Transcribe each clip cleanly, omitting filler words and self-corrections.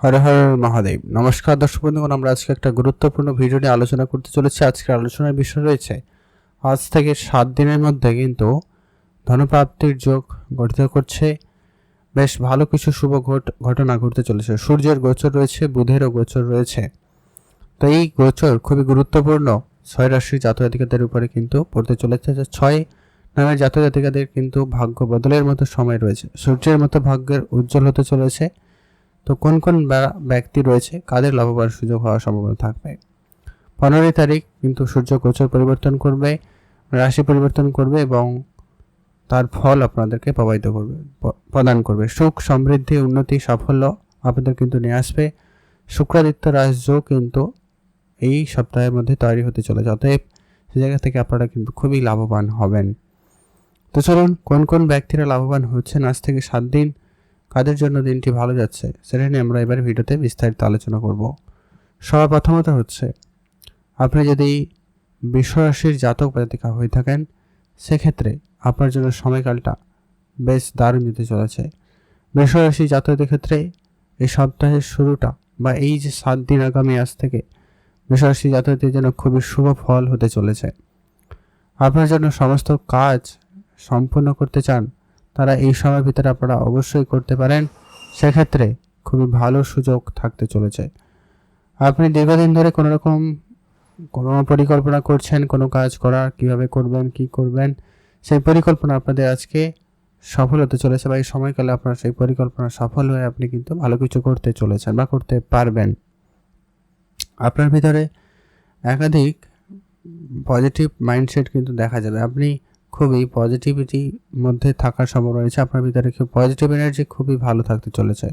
হর হর মহাদেব। নমস্কার দর্শক বন্ধুগণ, আমরা আজকে একটা গুরুত্বপূর্ণ ভিডিও নিয়ে আলোচনা করতে চলেছি। আজকের আলোচনার বিষয় রয়েছে আজ থেকে 7 দিনের মধ্যে কিন্তু ধনপ্রাপ্তির যোগ গঠিত করছে। বেশ ভালো কিছু শুভ ঘটনা ঘটতে চলেছে। সূর্যের গোচর রয়েছে, বুধেরও গোচর রয়েছে। তো এই গোচর খুবই গুরুত্বপূর্ণ 6 রাশির জাতক জাতিকাদের উপরে কিন্তু পড়তে চলেছে। 6 নামের জাতক জাতিকাদের কিন্তু ভাগ্য বদলের মতো সময় রয়েছে। সূর্যের মতো ভাগ্যের উজ্জ্বল হতে চলেছে। তো কোন কোন ব্যক্তি রয়েছে, কাদের লাভবান সুযোগ হওয়ার সম্ভাবনা থাকবে? 15 তারিখ কিন্তু সূর্য গোচর পরিবর্তন করবে, রাশি পরিবর্তন করবে এবং তার ফল আপনাদেরকে প্রদান করবে। সুখ, সমৃদ্ধি, উন্নতি, সাফল্য আপনাদের কিন্তু নিয়ে আসবে। শুক্রাদিত্য রাজযোগ কিন্তু এই সপ্তাহের মধ্যে তৈরি হতে চলেছে। অতএব সে জায়গা থেকে আপনারা কিন্তু খুবই লাভবান হবেন। তো চলুন, কোন কোন ব্যক্তিরা লাভবান হচ্ছেন আজ থেকে 7 দিন, কাদের জন্য দিনটি ভালো যাচ্ছে, সেটা নিয়ে আমরা এবার ভিডিওতে বিস্তারিত আলোচনা করব। সবার প্রথমত হচ্ছে, আপনি যদি বৃষ রাশির জাতক জাতিকা হয়ে থাকেন, সেক্ষেত্রে আপনার জন্য সময়কালটা বেশ দারুণ যেতে চলেছে। বৃষ রাশির জাতকদের ক্ষেত্রে এই সপ্তাহের শুরুটা বা এই যে 7 দিন আগামী আজ থেকে বৃষ রাশির জাতকদের জন্য খুবই শুভ ফল হতে চলেছে। আপনার জন্য সমস্ত কাজ সম্পূর্ণ করতে চান, তারা এই সময়ের ভিতরে আপনারা অবশ্যই করতে পারেন। সেক্ষেত্রে খুবই ভালো সুযোগ থাকতে চলেছে। আপনি দীর্ঘদিন ধরে কোনো পরিকল্পনা করছেন, কোনো কাজ করার, কিভাবে করবেন, কি করবেন, সেই পরিকল্পনা আপনাদের আজকে সফল হতে চলেছে বা এই সময়কালে আপনার সেই পরিকল্পনা সফল হয়ে আপনি কিন্তু ভালো কিছু করতে চলেছেন বা করতে পারবেন। আপনার ভিতরে একাধিক পজিটিভ মাইন্ডসেট কিন্তু দেখা যাবে। আপনি খুবই পজিটিভিটির মধ্যে থাকার সম্ভাবনা রয়েছে। আপনার ভিতরে খুব পজিটিভ এনার্জি খুবই ভালো থাকতে চলেছে।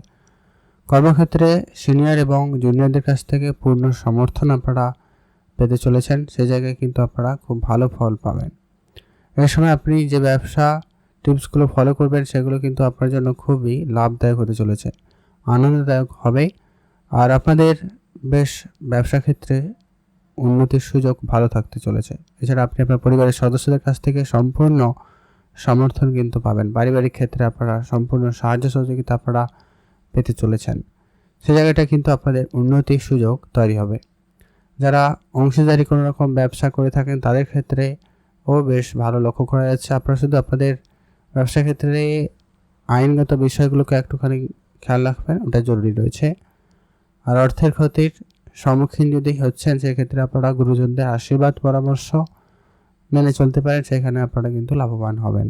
কর্মক্ষেত্রে সিনিয়র এবং জুনিয়রদের কাছ থেকে পূর্ণ সমর্থন আপনারা পেতে চলেছেন। সেই জায়গায় কিন্তু আপনারা খুব ভালো ফল পাবেন। এই সময় আপনি যে ব্যবসা টিপসগুলো ফলো করবেন, সেগুলো কিন্তু আপনার জন্য খুবই লাভদায়ক হতে চলেছে, আনন্দদায়ক হবে। আর আপনাদের বেশ ব্যবসা ক্ষেত্রে উন্নতির সুযোগ ভালো থাকতে চলেছে। এছাড়া আপনি আপনার পরিবারের সদস্যদের কাছ থেকে সম্পূর্ণ সমর্থন কিন্তু পাবেন। পারিবারিক ক্ষেত্রে আপনারা সম্পূর্ণ সাহায্য সহযোগিতা আপনারা পেতে চলেছেন। সে জায়গাটা কিন্তু আপনাদের উন্নতির সুযোগ তৈরি হবে। যারা অংশীদারি কোনো রকম ব্যবসা করে থাকেন, তাদের ক্ষেত্রে বেশ ভালো লক্ষ্য করা যাচ্ছে। আপনারা শুধু আপনাদের ব্যবসা ক্ষেত্রে আইনগত বিষয়গুলোকে একটুখানি খেয়াল রাখবেন, ওটা জরুরি রয়েছে। আর অর্থের ক্ষতির সম্মুখীন যদি হচ্ছেন, সেক্ষেত্রে আপনারা গুরুজনদের আশীর্বাদ পরামর্শ মেনে চলতে পারেন, সেখানে আপনারা কিন্তু লাভবান হবেন।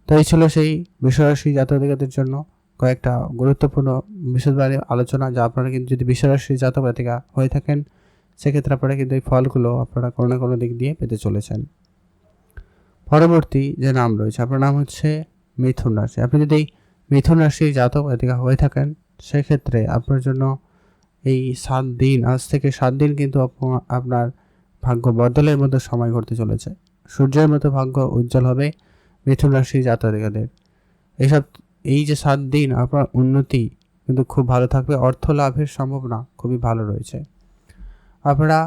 তো এই ছিল সেই বৃষরাশি জাতক-জাতিকাদের জন্য কয়েকটা গুরুত্বপূর্ণ বিশেষভাবে আলোচনা, যা আপনারা কিন্তু যদি বৃষরাশি জাতক জাতিকা হয়ে থাকেন, সেক্ষেত্রে আপনারা কিন্তু এই ফলগুলো আপনারা কোনো না কোনো দিক দিয়ে পেতে চলেছেন। পরবর্তী যে নাম রয়েছে, আপনার নাম হচ্ছে মিথুন রাশি। আপনি যদি মিথুন রাশির জাতক জাতিকা হয়ে থাকেন, সেক্ষেত্রে আপনার জন্য এই 7 দিন, আজ থেকে 7 দিন কিন্তু আপনার ভাগ্য বদলের মতো সময় ঘটতে চলেছে। সূর্যের মতো ভাগ্য উজ্জ্বল হবে মিথুন রাশির জাতকদের। এই যে 7 দিন আপনার উন্নতি কিন্তু খুব ভালো থাকবে। অর্থ লাভের সম্ভাবনা খুবই ভালো রয়েছে। আপনারা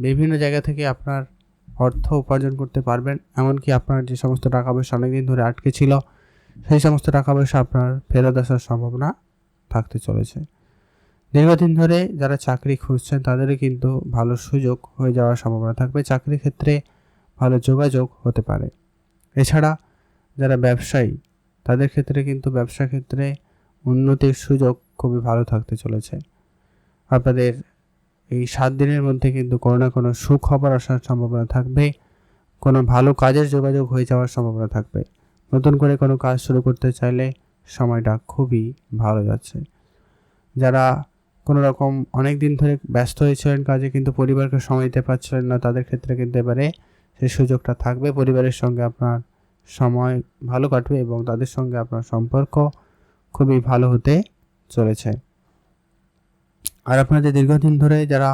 বিভিন্ন জায়গা থেকে আপনার অর্থ উপার্জন করতে পারবেন। এমনকি আপনার যে সমস্ত টাকা পয়সা অনেকদিন ধরে আটকে ছিল, সেই সমস্ত টাকা পয়সা আপনার ফেরত আসার সম্ভাবনা থাকতে চলেছে। দীর্ঘদিন ধরে যারা চাকরি খুঁজছেন, তাদেরও কিন্তু ভালো সুযোগ হয়ে যাওয়ার সম্ভাবনা থাকবে। চাকরির ক্ষেত্রে ভালো যোগাযোগ হতে পারে। এছাড়া যারা ব্যবসায়ী, তাদের ক্ষেত্রে কিন্তু ব্যবসা ক্ষেত্রে উন্নতির সুযোগ খুবই ভালো থাকতে চলেছে। আপনাদের এই 7 দিনের মধ্যে কিন্তু কোনো না কোনো সুখবর আসার সম্ভাবনা থাকবে। কোনো ভালো কাজের যোগাযোগ হয়ে যাওয়ার সম্ভাবনা থাকবে। নতুন করে কোনো কাজ শুরু করতে চাইলে সময়টা খুবই ভালো যাচ্ছে। যারা কোনো রকম অনেক দিন ধরে ব্যস্ত হয়েছিলেন কাজে, কিন্তু পরিবারকে সময় দিতে পারছিলেন না, তাদের ক্ষেত্রে কিন্তু এবারে সেই সুযোগটা থাকবে। পরিবারের সঙ্গে আপনার সময় ভালো কাটবে এবং তাদের সঙ্গে আপনার সম্পর্ক খুবই ভালো হতে চলেছে। আর আপনাদের দীর্ঘদিন ধরে যারা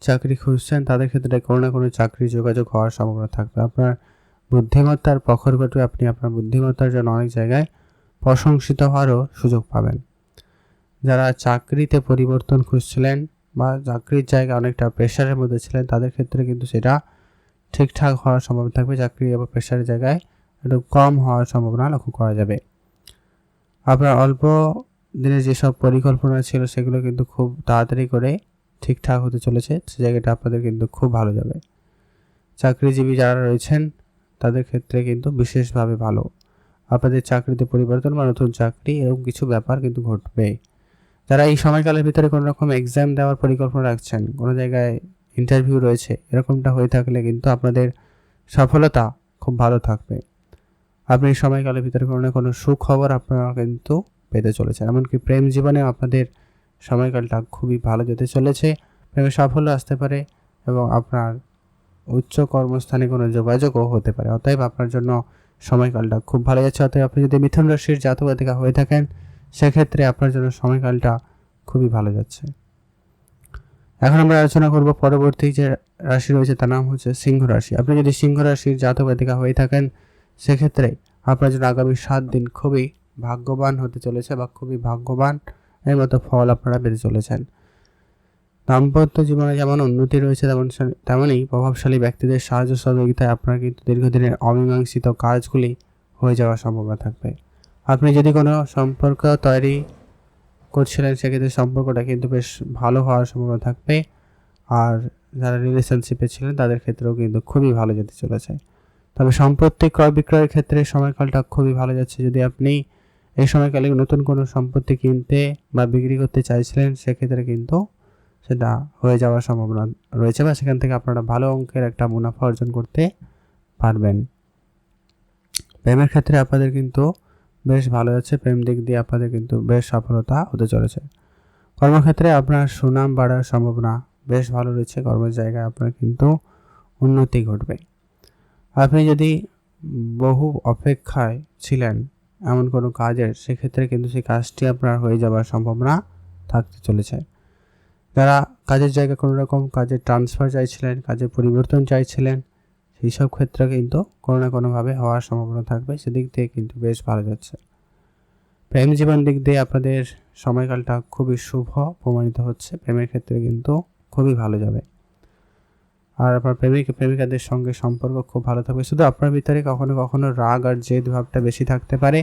চাকরি খুঁজছেন, তাদের ক্ষেত্রে কোনো না কোনো চাকরির যোগাযোগ হওয়ার সম্ভাবনা থাকবে। আপনার বুদ্ধিমত্তার প্রখর ঘটবে। আপনি আপনার বুদ্ধিমত্তার জন্য অনেক জায়গায় প্রশংসিত হওয়ারও সুযোগ পাবেন। যারা চাকরিতে পরিবর্তন খুঁজছিলেন বা চাকরির জায়গায় অনেকটা প্রেশারের মধ্যে ছিলেন, তাদের ক্ষেত্রে কিন্তু সেটা ঠিকঠাক হওয়ার সম্ভাবনা থাকবে। চাকরি এবং প্রেশারের জায়গায় একটু কম হওয়ার সম্ভাবনা লক্ষ্য করা যাবে। আপনার অল্প দিনের যেসব পরিকল্পনা ছিল সেগুলো কিন্তু খুব তাড়াতাড়ি করে ঠিকঠাক হতে চলেছে, সে জায়গাটা আপনাদের কিন্তু খুব ভালো যাবে। চাকরিজীবী যারা রয়েছেন তাদের ক্ষেত্রে কিন্তু বিশেষভাবে ভালো, আপনাদের চাকরিতে পরিবর্তন বা নতুন চাকরি এরকম কিছু ব্যাপার কিন্তু ঘটবে। যারা এই সময়কালের ভিতরে কোনো রকম এক্সাম দেওয়ার পরিকল্পনা রাখছেন, কোনো জায়গায় ইন্টারভিউ রয়েছে, এরকমটা হয়ে থাকলে কিন্তু আপনাদের সফলতা খুব ভালো থাকবে। আপনি এই সময়কালের ভিতরে কোনো না কোনো সুখবর আপনারা কিন্তু পেতে চলেছেন। এমনকি প্রেম জীবনে আপনাদের সময়কালটা খুবই ভালো যেতে চলেছে, প্রেমে সাফল্য আসতে পারে এবং আপনার উচ্চ কর্মস্থানে কোনো যোগাযোগও হতে পারে। অতএব আপনার জন্য সময়কালটা খুব ভালো যাচ্ছে। অতএব আপনি যদি মিথুন রাশির জাতক জাতিকা হয়ে থাকেন সেক্ষেত্রে আপনার জন্য সময়কালটা খুবই ভালো যাচ্ছে। এখন আমরা আলোচনা করব পরবর্তী যে রাশি রয়েছে তার নাম হচ্ছে সিংহ রাশি। আপনি যদি সিংহ রাশির জাতক জাতিকা হয়ে থাকেন সেক্ষেত্রে আপনার জন্য আগামী 7 দিন খুবই ভাগ্যবান হতে চলেছে বা খুবই ভাগ্যবান এর মতো ফল আপনারা পেতে চলেছেন। দাম্পত্য জীবনে যেমন উন্নতি রয়েছে তেমনই প্রভাবশালী ব্যক্তিদের সাহায্য সহযোগিতায় আপনার কিন্তু দীর্ঘদিনের অমীমাংসিত কাজগুলি হয়ে যাওয়ার সম্ভাবনা থাকবে। আপনি যদি কোনো সম্পর্ক তৈরি করছিলেন সেক্ষেত্রে সম্পর্কটা কিন্তু বেশ ভালো হওয়ার সম্ভাবনা থাকবে, আর যারা রিলেশনশিপে ছিলেন তাদের ক্ষেত্রেও কিন্তু খুবই ভালো যেতে চলেছে। তবে সম্পত্তি ক্রয় বিক্রয়ের ক্ষেত্রে সময়কালটা খুবই ভালো যাচ্ছে। যদি আপনি এই সময়কালে নতুন কোনো সম্পত্তি কিনতে বা বিক্রি করতে চাইছিলেন সেক্ষেত্রে কিন্তু সেটা হয়ে যাওয়ার সম্ভাবনা রয়েছে বা সেখান থেকে আপনারা ভালো অঙ্কের একটা মুনাফা অর্জন করতে পারবেন। প্রেমের ক্ষেত্রে আপনাদের কিন্তু বেশ ভালো যাচ্ছে, প্রেম দিক দিয়ে আপনাদের কিন্তু বেশ সফলতা হতে চলেছে। কর্মক্ষেত্রে আপনার সুনাম বাড়ার সম্ভাবনা বেশ ভালো রয়েছে, কর্মের জায়গায় আপনার কিন্তু উন্নতি ঘটবে। আপনি যদি বহু অপেক্ষায় ছিলেন এমন কোনো কাজের সেক্ষেত্রে কিন্তু সেই কাজটি আপনার হয়ে যাওয়ার সম্ভাবনা থাকতে চলেছে। যারা কাজের জায়গায় কোনো রকম কাজের ট্রান্সফার চাইছিলেন, কাজের পরিবর্তন চাইছিলেন, সেই সব ক্ষেত্রে কিন্তু কোনো না কোনোভাবে হওয়ার সম্ভাবনা থাকবে, সেদিক দিয়ে কিন্তু বেশ ভালো যাচ্ছে। প্রেম জীবন দিক দিয়ে আপনাদের সময়কালটা খুবই শুভ প্রমাণিত হচ্ছে, প্রেমের ক্ষেত্রে কিন্তু খুবই ভালো যাবে। আর আপনার প্রেমিকাদের সঙ্গে সম্পর্ক খুব ভালো থাকবে। শুধু আপনার ভিতরে কখনো কখনো রাগ আর জেদ ভাবটা বেশি থাকতে পারে,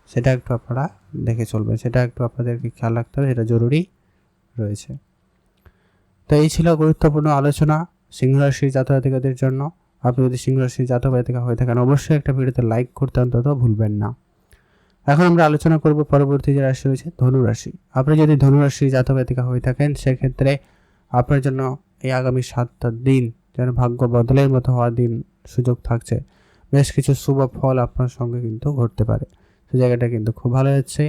সেটা একটু আপনারা দেখে চলবেন, সেটা একটু আপনাদেরকে খেয়াল রাখতে হবে, এটা জরুরি রয়েছে। তো এই ছিল গুরুত্বপূর্ণ আলোচনা সিংহ রাশির জাতক জাতিকাদের জন্য। আপনি যদি সিংহ রাশির জাতক জাতিকা হয়ে থাকেন অবশ্যই একটা ভিডিওতে লাইক করতে অন্তত ভুলবেন না। এখন আমরা আলোচনা করব পরবর্তী যে রাশি রয়েছে ধনু রাশি। আপনি যদি ধনু রাশির জাতক জাতিকা হয়ে থাকেন সেক্ষেত্রে আপনার জন্য এই আগামী 7টা দিন যেন ভাগ্য বদলের মতো হওয়ার দিন সুযোগ থাকছে। বেশ কিছু শুভ ফল আপনার সঙ্গে কিন্তু ঘটতে পারে, সেই জায়গাটা কিন্তু খুব ভালো যাচ্ছে।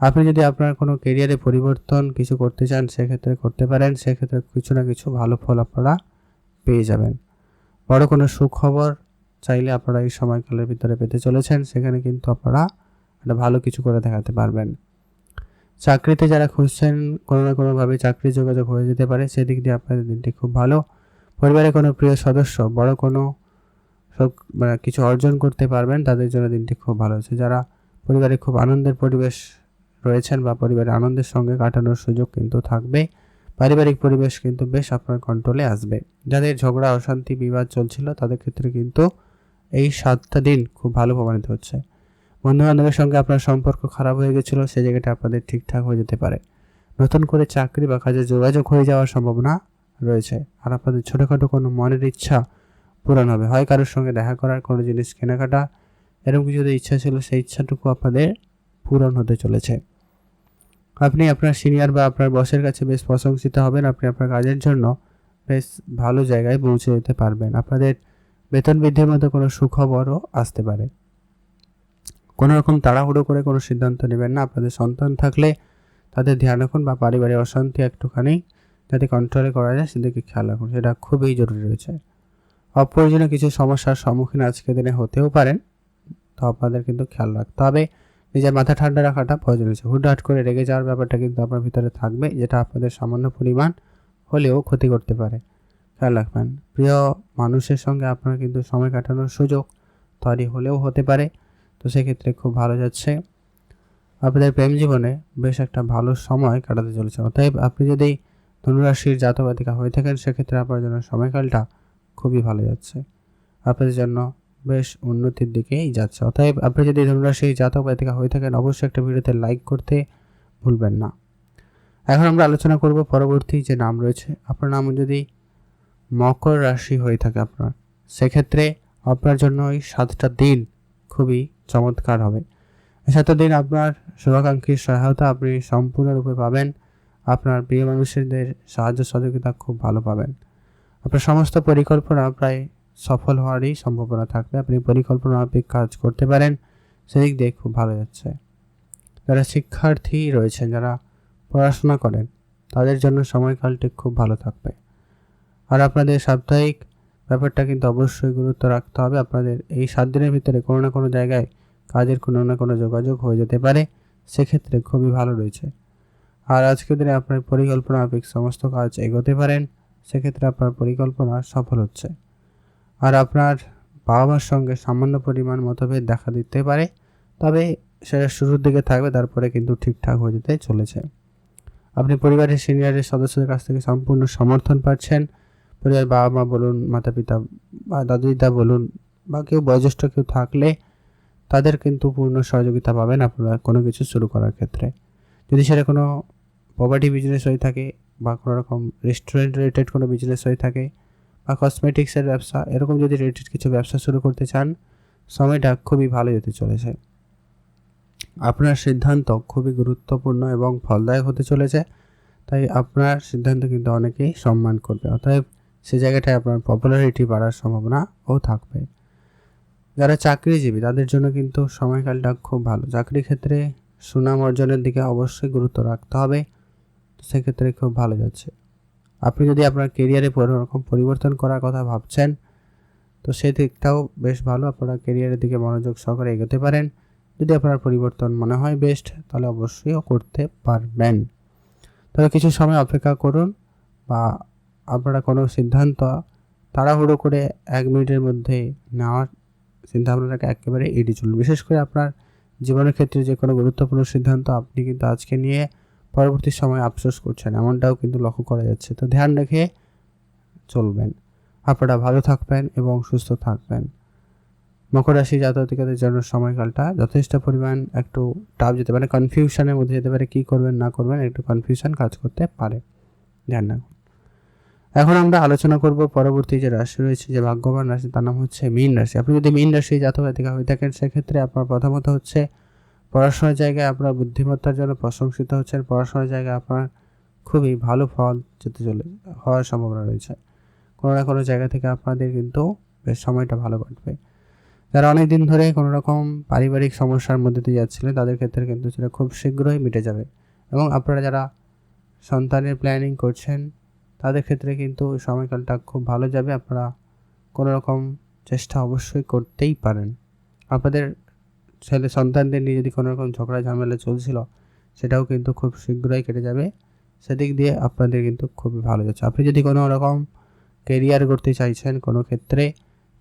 আপনি যদি আপনার কোনো কেরিয়ারে পরিবর্তন কিছু করতে চান সেক্ষেত্রে করতে পারেন, সেক্ষেত্রে কিছু না কিছু ভালো ফল আপনারা পেয়ে যাবেন। বড় কোনো সুখবর চাইলে আপনারা এই সময়কালের ভিতরে পেতে চলেছেন, সেখানে কিন্তু আপনারা একটা ভালো কিছু করে দেখাতে পারবেন। চাকরিতে যারা খুঁজছেন কোনো না কোনোভাবে চাকরি যোগাযোগ হয়ে যেতে পারে, সেদিক দিয়ে আপনাদের দিনটি খুব ভালো। পরিবারের কোনো প্রিয় সদস্য বড় কোনো কিছু অর্জন করতে পারবেন, তাদের জন্য দিনটি খুব ভালো হচ্ছে। যারা পরিবারে খুব আনন্দের পরিবেশ রয়েছেন বা পরিবারের আনন্দের সঙ্গে কাটানোর সুযোগ কিন্তু থাকবে, পারিবারিক পরিবেশ কিন্তু বেশ আপনার কন্ট্রোলে আসবে। যাদের ঝগড়া অশান্তি বিবাদ চলছিল তাদের ক্ষেত্রে কিন্তু এই 7টা দিন খুব ভালো প্রমাণিত হচ্ছে। বন্ধুবান্ধবের সঙ্গে আপনার সম্পর্ক খারাপ হয়ে গেছিলো, সেই জায়গাটা আপনাদের ঠিকঠাক হয়ে যেতে পারে। নতুন করে চাকরি বা কাজে যোগাযোগ হয়ে যাওয়ার সম্ভাবনা রয়েছে, আর আপনাদের ছোটোখাটো কোনো মনের ইচ্ছা পূরণ হবে, হয় কারোর সঙ্গে দেখা করার, কোনো জিনিস কেনাকাটা, এরকম কিছু যদি ইচ্ছা ছিল সেই ইচ্ছাটুকু আপনাদের পূরণ হতে চলেছে। আপনি আপনার সিনিয়র বা আপনার বসের কাছে বেশ প্রশংসিত হবেন, আপনি আপনার কাজের জন্য বেশ ভালো জায়গায় পৌঁছে যেতে পারবেন। আপনাদের বেতন বৃদ্ধির মতো কোনো সুখবরও আসতে পারে। কোনো রকম তাড়াহুড়ো করে কোনো সিদ্ধান্ত নেবেন না। আপনাদের সন্তান থাকলে তাদের ধ্যান রাখুন বা পারিবারিক অশান্তি একটুখানি যাতে কন্ট্রোলে করা যায় সেদিকে খেয়াল রাখুন, সেটা খুবই জরুরি রয়েছে। অপ্রয়োজনীয় কিছু সমস্যার সম্মুখীন আজকের দিনে হতেও পারেন, তো আপনাদের কিন্তু খেয়াল রাখতে হবে। নিজের মাথা ঠান্ডা রাখাটা প্রয়োজন হচ্ছে। হুটহাট করে রেগে যাওয়ার ব্যাপারটা কিন্তু আপনার ভিতরে থাকবে, যেটা আপনাদের সামান্য পরিমাণ হলেও ক্ষতি করতে পারে, খেয়াল রাখবেন। প্রিয় মানুষের সঙ্গে আপনার কিন্তু সময় কাটানোর সুযোগ তৈরি হলেও হতে পারে, তো সেক্ষেত্রে খুব ভালো যাচ্ছে। আপনাদের প্রেম জীবনে বেশ একটা ভালো সময় কাটাতে চলেছে। অতএব আপনি যদি ধনুরাশির জাতক জাতিকা হয়ে থাকেন সেক্ষেত্রে আপনার জন্য সময়কালটা খুবই ভালো যাচ্ছে, আপনাদের জন্য বেশ উন্নতির দিকেই যাচ্ছে। অতএব আপনি যদি ধনুরাশির জাতক জাতিকা হয়ে থাকেন অবশ্যই একটা ভিডিওতে লাইক করতে ভুলবেন না। এখন আমরা আলোচনা করব পরবর্তী যে নাম রয়েছে। আপনার নাম যদি মকর রাশি হয়ে থাকে আপনার, সেক্ষেত্রে আপনার জন্য এই 7টা দিন খুবই চমৎকার হবে। এই 7টা দিন আপনার শুভাকাঙ্ক্ষীর সহায়তা আপনি সম্পূর্ণরূপে পাবেন। আপনার প্রিয় মানুষদের সাহায্য সহযোগিতা খুব ভালো পাবেন। আপনার সমস্ত পরিকল্পনা প্রায় সফল হওয়ারই সম্ভাবনা থাকবে। আপনি পরিকল্পনা মাফিক কাজ করতে পারেন, সেদিক দিয়ে খুব ভালো যাচ্ছে। যারা শিক্ষার্থী রয়েছেন, যারা পড়াশোনা করেন, তাদের জন্য সময়কালটি খুব ভালো থাকবে। আর আপনাদের সাপ্তাহিক ব্যাপারটা কিন্তু অবশ্যই গুরুত্ব রাখতে হবে। আপনাদের এই 7 দিনের ভিতরে কোনো না কোনো জায়গায় কাজের কোনো না কোনো যোগাযোগ হয়ে যেতে পারে, সেক্ষেত্রে খুবই ভালো রয়েছে। আর আজকের দিনে আপনার পরিকল্পনা মাফিক সমস্ত কাজ এগোতে পারেন, সেক্ষেত্রে আপনার পরিকল্পনা সফল হচ্ছে। আর আপনার বাবা মার সঙ্গে সামান্য পরিমাণ মতভেদ দেখা দিতে পারে, তবে সেটা শুরুর দিকে থাকবে, তারপরে কিন্তু ঠিকঠাক হয়ে যেতে চলেছে। আপনি পরিবারের সিনিয়রের সদস্যদের কাছ থেকে সম্পূর্ণ সমর্থন পাচ্ছেন। পরিবারের বাবা মা বলুন, মাতা পিতা বা দাদু দিদা বলুন, বা কেউ বয়োজ্যেষ্ঠ কেউ থাকলে তাদের কিন্তু পূর্ণ সহযোগিতা পাবেন আপনারা কোনো কিছু শুরু করার ক্ষেত্রে। যদি সেটা কোনো প্রপার্টি বিজনেস হয়ে থাকে, বা কোনো রকম রেস্টুরেন্ট রিলেটেড কোনো বিজনেস হয়ে থাকে, বা কসমেটিক্সের ব্যবসা, এরকম যদি রিলেটেড কিছু ব্যবসা শুরু করতে চান, সময়টা খুবই ভালো যেতে চলেছে। আপনার সিদ্ধান্ত খুবই গুরুত্বপূর্ণ এবং ফলদায়ক হতে চলেছে, তাই আপনার সিদ্ধান্ত কিন্তু অনেকেই সম্মান করবে। অতএব সে জায়গাটায় আপনার পপুলারিটি বাড়ার সম্ভাবনাও থাকবে। যারা চাকরিজীবী, তাদের জন্য কিন্তু সময়কালটা খুব ভালো। চাকরি ক্ষেত্রে সুনাম অর্জনের দিকে অবশ্যই গুরুত্ব রাখতে হবে, সেক্ষেত্রে খুব ভালো যাচ্ছে। আপনি যদি আপনার কেরিয়ারে কোনো রকম পরিবর্তন করার কথা ভাবছেন, তো সেই দিকটাও বেশ ভালো। আপনারা কেরিয়ারের দিকে মনোযোগ সহকারে এগোতে পারেন। যদি আপনার পরিবর্তন মনে হয় বেস্ট, তাহলে অবশ্যই করতে পারবেন। তবে কিছু সময় অপেক্ষা করুন, বা আপনারা কোনো সিদ্ধান্ত তাড়াহুড়ো করে 1 মিনিটের মধ্যে নেওয়ার চিন্তাভাবনাটাকে একেবারে এড়িয়ে চলুন। বিশেষ করে আপনার জীবনের ক্ষেত্রে যে কোনো গুরুত্বপূর্ণ সিদ্ধান্ত আপনি কিন্তু আজকে নিয়ে পরবর্তী সময়ে আফসোস করছেন, এমনটাও কিন্তু লক্ষ্য করা যাচ্ছে। তো ধ্যান রেখে চলবেন। আপনারা ভালো থাকবেন এবং সুস্থ থাকবেন। মকর রাশি জাতকদের জন্য সময়কালটা যথেষ্ট পরিমাণ একটু টাফ যেতে পারে, কনফিউশনের মধ্যে যেতে পারে, কী করবেন না করবেন, একটু কনফিউশন কাজ করতে পারে। ধ্যান রাখুন। এখন আমরা আলোচনা করব পরবর্তী যে রাশি রয়েছে, যে ভাগ্যবান রাশি, তার নাম হচ্ছে মীন রাশি। আপনি যদি মীন রাশি জাতক হয়ে থাকেন, সেক্ষেত্রে আপনার প্রথমত হচ্ছে পড়াশোনার জায়গায় আপনার বুদ্ধিমত্তার জন্য প্রশংসিত হচ্ছেন। পড়াশোনার জায়গায় আপনার খুবই ভালো ফল হওয়ার সম্ভাবনা রয়েছে। কোনো না কোনো জায়গা থেকে আপনাদের কিন্তু বেশ সময়টা ভালো কাটবে। যারা অনেক দিন ধরে কোনো রকম পারিবারিক সমস্যার মধ্যে দিয়ে যাচ্ছিলেন, তাদের ক্ষেত্রে কিন্তু সেটা খুব শীঘ্রই মিটে যাবে। এবং আপনারা যারা সন্তানের প্ল্যানিং করছেন, তাদের ক্ষেত্রে কিন্তু সময়কালটা খুব ভালো যাবে। আপনারা কোনো রকম চেষ্টা অবশ্যই করতেই পারেন। আপনাদের ছেলে সন্তানদের নিয়ে যদি কোনো রকম ঝগড়া ঝামেলা চলছিল, সেটাও কিন্তু খুব শীঘ্রই কেটে যাবে। সেদিক দিয়ে আপনাদের কিন্তু খুবই ভালো যাচ্ছে। আপনি যদি কোনো রকম কেরিয়ার করতে চাইছেন কোনো ক্ষেত্রে,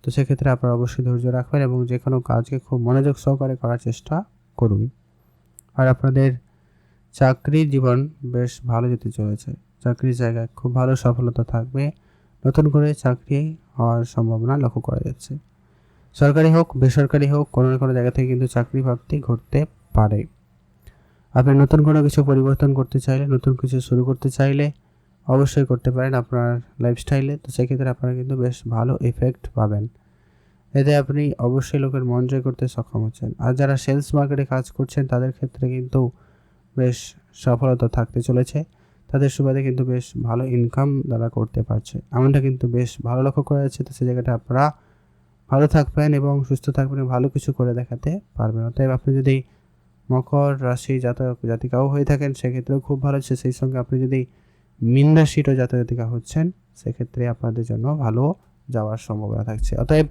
তো সেক্ষেত্রে আপনারা অবশ্যই ধৈর্য রাখবেন এবং যে কোনো কাজকে খুব মনোযোগ সহকারে করার চেষ্টা করুন। আর আপনাদের চাকরি জীবন বেশ ভালো যেতে চলেছে। চাকরির জায়গায় খুব ভালো সফলতা থাকবে। নতুন করে চাকরি হওয়ার সম্ভাবনা লক্ষ্য করা যাচ্ছে। সরকারি হোক বেসরকারি হোক, কোনো না কোনো জায়গা থেকে কিন্তু চাকরি প্রাপ্তি ঘটতে পারে। আপনি নতুন কোনো কিছু পরিবর্তন করতে চাইলে, নতুন কিছু শুরু করতে চাইলে অবশ্যই করতে পারেন আপনার লাইফস্টাইলে। তো সেক্ষেত্রে আপনারা কিন্তু বেশ ভালো এফেক্ট পাবেন। এতে আপনি অবশ্যই লোকের মন জয় করতে সক্ষম হচ্ছেন। আর যারা সেলস মার্কেটে কাজ করছেন, তাদের ক্ষেত্রে কিন্তু বেশ সফলতা থাকতে চলেছে। তাদের সুবাদে কিন্তু বেশ ভালো ইনকাম তারা করতে পারছে, এমনটা কিন্তু বেশ ভালো লক্ষ্য করা যাচ্ছে। তো সেই জায়গাটা আপনারা ভালো থাকবেন এবং সুস্থ থাকবেন, ভালো কিছু করে দেখাতে পারবেন। অতএব আপনি যদি মকর রাশি জাতিকাও হয়ে থাকেন, সেক্ষেত্রেও খুব ভালো হচ্ছে। সেই সঙ্গে আপনি যদি মীন রাশিরও জাতিকা হচ্ছেন, সেক্ষেত্রে আপনাদের জন্য ভালো যাওয়ার সম্ভাবনা থাকছে। অতএব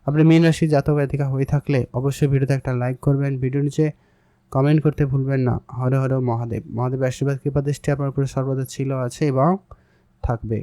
আপনি মীন রাশি জাতিকা হয়ে থাকলে অবশ্যই ভিডিওতে একটা লাইক করবেন, ভিডিও নিচে কমেন্ট করতে ভুলবেন না। হর হর মহাদেব। মহাদেবের আশীর্বাদ কৃপা দৃষ্টি আপনার উপরে সর্বদা ছিল, আছে এবং থাকবে।